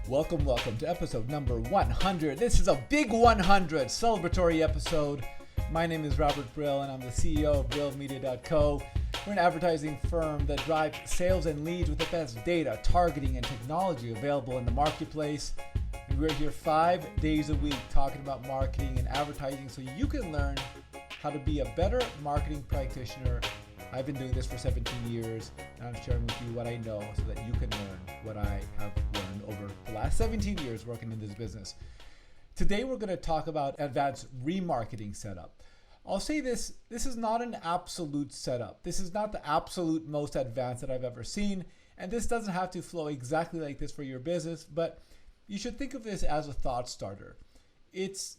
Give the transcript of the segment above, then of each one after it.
Welcome to episode number 100. This is a big 100 celebratory episode. My name is Robert Brill and I'm the CEO of Brill Media.co. We're an advertising firm that drives sales and leads with the best data, targeting, and technology available in the marketplace. And we're here 5 days a week talking about marketing and advertising so you can learn how to be a better marketing practitioner. I've been doing this for 17 years, and I'm sharing with you what I know so that you can learn what I have learned over the last 17 years working in this business. Today, we're going to talk about advanced remarketing setup. I'll say this is not an absolute setup. This is not the absolute most advanced that I've ever seen, and this doesn't have to flow exactly like this for your business, but you should think of this as a thought starter. These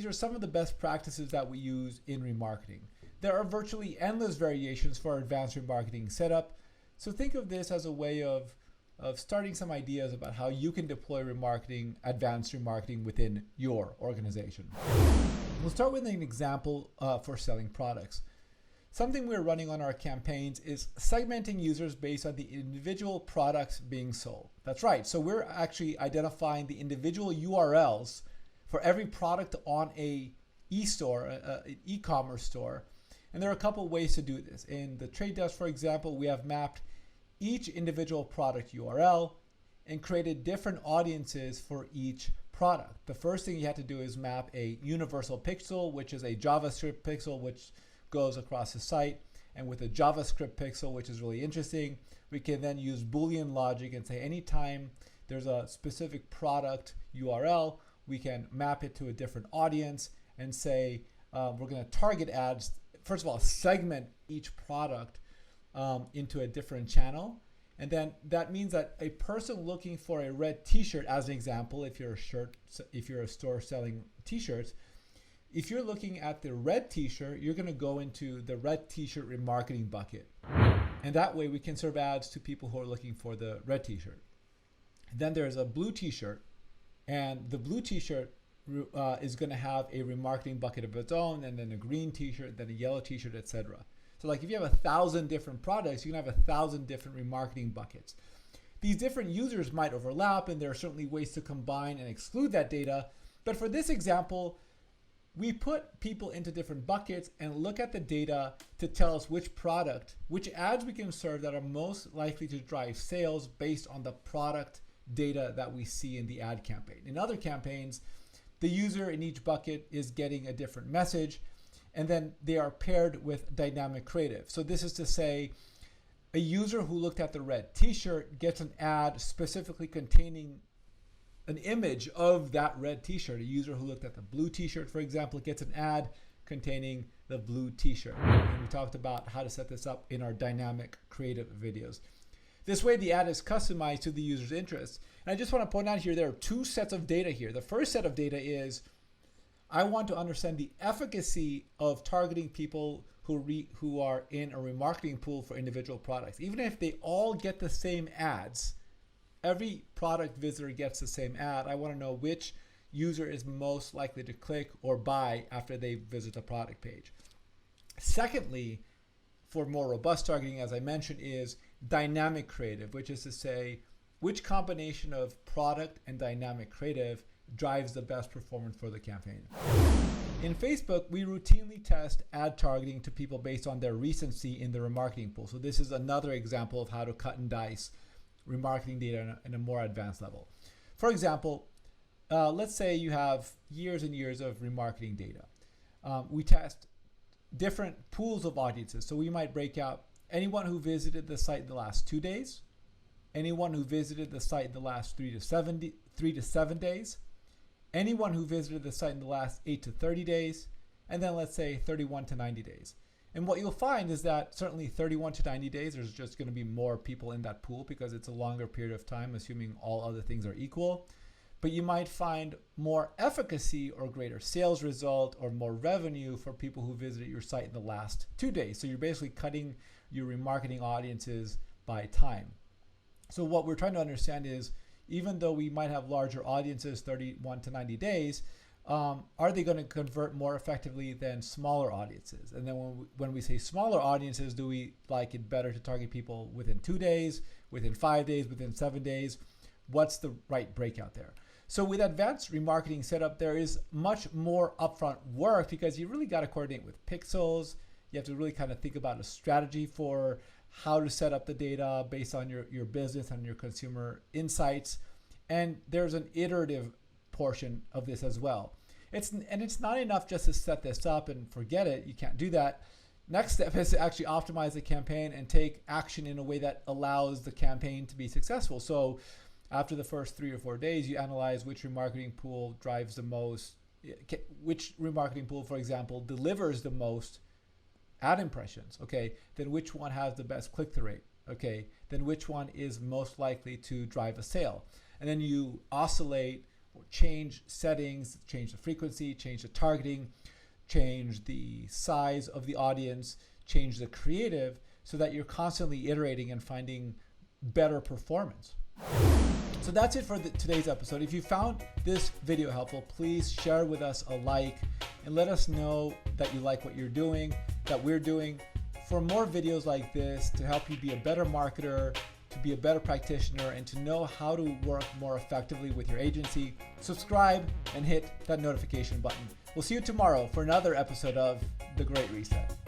are some of the best practices that we use in remarketing. There are virtually endless variations for advanced remarketing setup. So think of this as a way of starting some ideas about how you can deploy advanced remarketing within your organization. We'll start with an example for selling products. Something we're running on our campaigns is segmenting users based on the individual products being sold. That's right. So we're actually identifying the individual URLs for every product on an e-commerce store. And there are a couple of ways to do this. In the Trade Desk, for example, we have mapped each individual product URL and created different audiences for each product. The first thing you have to do is map a universal pixel, which is a JavaScript pixel, which goes across the site. And with a JavaScript pixel, which is really interesting, we can then use Boolean logic and say anytime there's a specific product URL, we can map it to a different audience and say we're going to target ads. First of all, segment each product into a different channel. And then that means that a person looking for a red t-shirt, as an example, if you're a store selling t-shirts, if you're looking at the red t-shirt, you're going to go into the red t-shirt remarketing bucket. And that way we can serve ads to people who are looking for the red t-shirt. Then there's a blue t-shirt, and the blue t-shirt is going to have a remarketing bucket of its own, and then a green t-shirt, then a yellow t-shirt, etc. So like if you have 1,000 different products, you can have 1,000 different remarketing buckets. These different users might overlap, and there are certainly ways to combine and exclude that data. But for this example, we put people into different buckets and look at the data to tell us which ads we can serve that are most likely to drive sales based on the product data that we see in the ad campaign. In other campaigns, the user in each bucket is getting a different message, and then they are paired with dynamic creative. So this is to say, a user who looked at the red t-shirt gets an ad specifically containing an image of that red t-shirt. A user who looked at the blue t-shirt, for example, gets an ad containing the blue t-shirt. And we talked about how to set this up in our dynamic creative videos. This way, the ad is customized to the user's interests. And I just want to point out here, there are 2 sets of data here. The first set of data is, I want to understand the efficacy of targeting people who are in a remarketing pool for individual products. Even if they all get the same ads, every product visitor gets the same ad, I want to know which user is most likely to click or buy after they visit the product page. Secondly, for more robust targeting, as I mentioned, is dynamic creative, which is to say, which combination of product and dynamic creative drives the best performance for the campaign. In Facebook, we routinely test ad targeting to people based on their recency in the remarketing pool. So this is another example of how to cut and dice remarketing data in a more advanced level. For example, let's say you have years and years of remarketing data. We test different pools of audiences. So we might break out anyone who visited the site in the last 2 days, anyone who visited the site in the last 3 to 7 days, anyone who visited the site in the last 8 to 30 days, and then let's say 31 to 90 days. And what you'll find is that certainly 31 to 90 days, there's just going to be more people in that pool because it's a longer period of time, assuming all other things are equal. But you might find more efficacy or greater sales result or more revenue for people who visited your site in the last 2 days. So you're basically cutting your remarketing audiences by time. So what we're trying to understand is, even though we might have larger audiences, 31 to 90 days, are they going to convert more effectively than smaller audiences? And then when we say smaller audiences, do we like it better to target people within 2 days, within 5 days, within 7 days? what's the right breakout there. So with advanced remarketing setup, there is much more upfront work because you really got to coordinate with pixels. You have to really kind of think about a strategy for how to set up the data based on your business and your consumer insights. And there's an iterative portion of this as well. It's not enough just to set this up and forget it. You can't do that. Next step is to actually optimize the campaign and take action in a way that allows the campaign to be successful. So after the first 3 or 4 days, you analyze which remarketing pool drives the most, which remarketing pool, for example, delivers the most ad impressions. Okay, then which one has the best click-through rate? Okay, then which one is most likely to drive a sale? And then you oscillate or change settings, change the frequency, change the targeting, change the size of the audience, change the creative, so that you're constantly iterating and finding better performance. So that's it for today's episode. If you found this video helpful, please share with us a like and let us know that you like what you're doing, that we're doing. For more videos like this to help you be a better marketer, to be a better practitioner, and to know how to work more effectively with your agency, subscribe and hit that notification button. We'll see you tomorrow for another episode of The Great Reset.